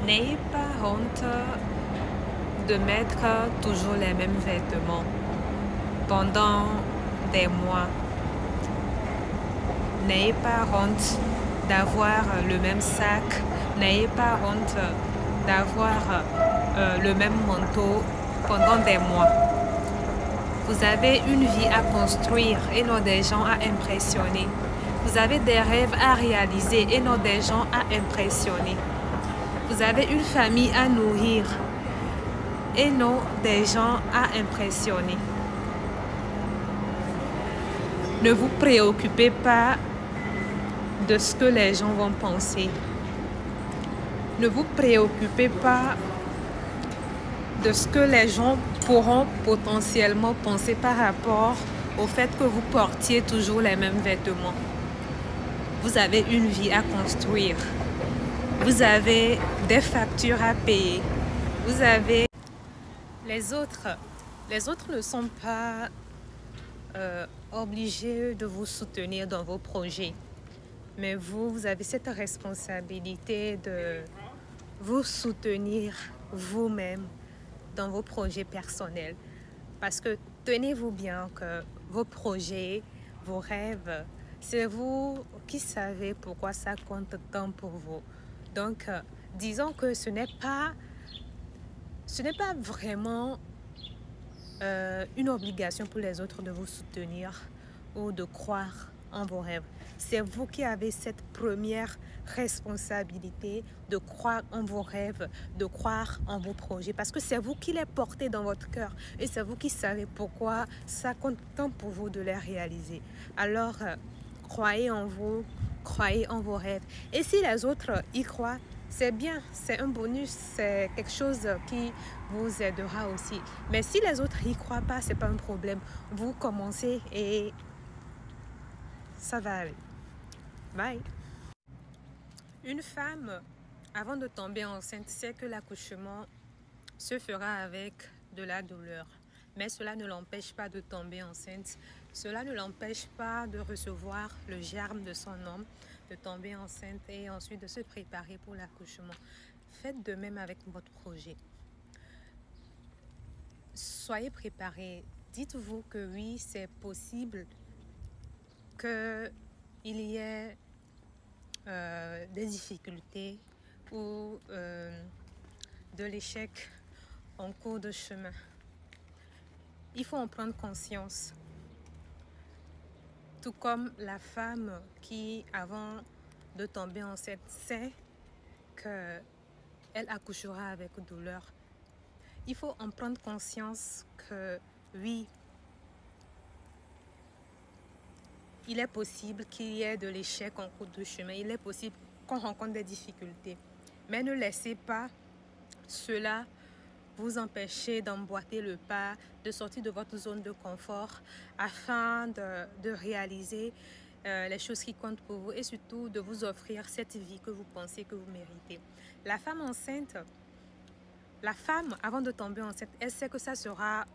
N'ayez pas honte de mettre toujours les mêmes vêtements pendant des mois. N'ayez pas honte d'avoir le même sac. N'ayez pas honte d'avoir le même manteau pendant des mois. Vous avez une vie à construire et non des gens à impressionner. Vous avez des rêves à réaliser et non des gens à impressionner. Vous avez une famille à nourrir et non des gens à impressionner. Ne vous préoccupez pas de ce que les gens vont penser. Ne vous préoccupez pas de ce que les gens pourront potentiellement penser par rapport au fait que vous portiez toujours les mêmes vêtements. Vous avez une vie à construire. Vous avez des factures à payer. Vous avez... Les autres ne sont pas obligés de vous soutenir dans vos projets. Mais vous avez cette responsabilité de vous soutenir vous-même dans vos projets personnels. Parce que tenez-vous bien que vos projets, vos rêves, c'est vous qui savez pourquoi ça compte tant pour vous. Donc, disons que ce n'est pas vraiment une obligation pour les autres de vous soutenir ou de croire en vos rêves. C'est vous qui avez cette première responsabilité de croire en vos rêves, de croire en vos projets, parce que c'est vous qui les portez dans votre cœur et c'est vous qui savez pourquoi ça compte tant pour vous de les réaliser. Alors, croyez en vous, croyez en vos rêves. Et si les autres y croient, c'est bien, c'est un bonus, c'est quelque chose qui vous aidera aussi. Mais si les autres n'y croient pas, c'est pas un problème. Vous commencez et ça va aller. Bye. Une femme, avant de tomber enceinte, sait que l'accouchement se fera avec de la douleur. Mais cela ne l'empêche pas de tomber enceinte. Cela ne l'empêche pas de recevoir le germe de son homme, de tomber enceinte et ensuite de se préparer pour l'accouchement. Faites de même avec votre projet. Soyez préparés. Dites-vous que oui, c'est possible qu'il y ait des difficultés ou de l'échec en cours de chemin. Il faut en prendre conscience. Tout comme la femme qui, avant de tomber enceinte, sait qu'elle accouchera avec douleur. Il faut en prendre conscience que oui, il est possible qu'il y ait de l'échec en cours de chemin. Il est possible qu'on rencontre des difficultés. Mais ne laissez pas cela vous empêcher d'emboîter le pas, de sortir de votre zone de confort afin de réaliser les choses qui comptent pour vous et surtout de vous offrir cette vie que vous pensez que vous méritez. La femme enceinte, la femme avant de tomber enceinte, elle sait que ça sera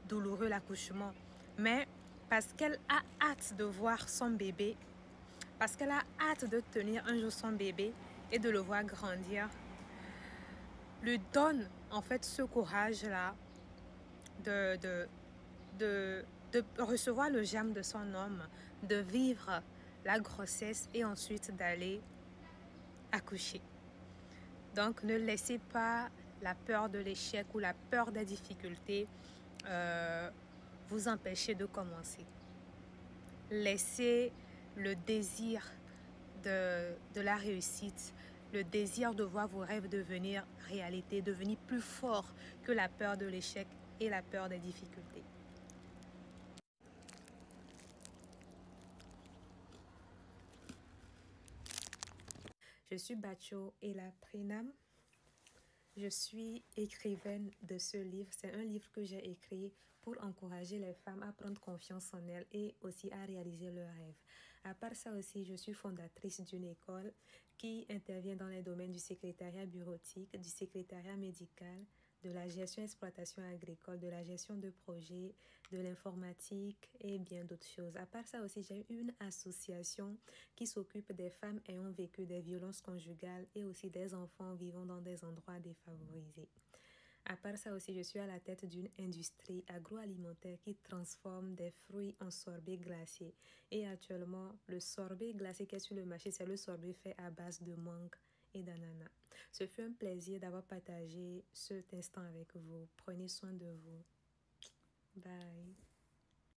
douloureux l'accouchement, mais parce qu'elle a hâte de voir son bébé, parce qu'elle a hâte de tenir un jour son bébé et de le voir grandir, lui donne en fait ce courage-là de recevoir le germe de son homme, de vivre la grossesse et ensuite d'aller accoucher. Donc ne laissez pas la peur de l'échec ou la peur des difficultés vous empêcher de commencer. Laissez le désir de la réussite, le désir de voir vos rêves devenir réalité, devenir plus fort que la peur de l'échec et la peur des difficultés. Je suis Bacho Ella Prenam. Je suis écrivaine de ce livre. C'est un livre que j'ai écrit pour encourager les femmes à prendre confiance en elles et aussi à réaliser leurs rêves. À part ça aussi, je suis fondatrice d'une école qui intervient dans les domaines du secrétariat bureautique, du secrétariat médical, de la gestion exploitation agricole, de la gestion de projets, de l'informatique et bien d'autres choses. À part ça aussi, j'ai une association qui s'occupe des femmes ayant vécu des violences conjugales et aussi des enfants vivant dans des endroits défavorisés. À part ça aussi, je suis à la tête d'une industrie agroalimentaire qui transforme des fruits en sorbet glacé. Et actuellement, le sorbet glacé qui est sur le marché, c'est le sorbet fait à base de mangue et d'ananas. Ce fut un plaisir d'avoir partagé cet instant avec vous. Prenez soin de vous. Bye.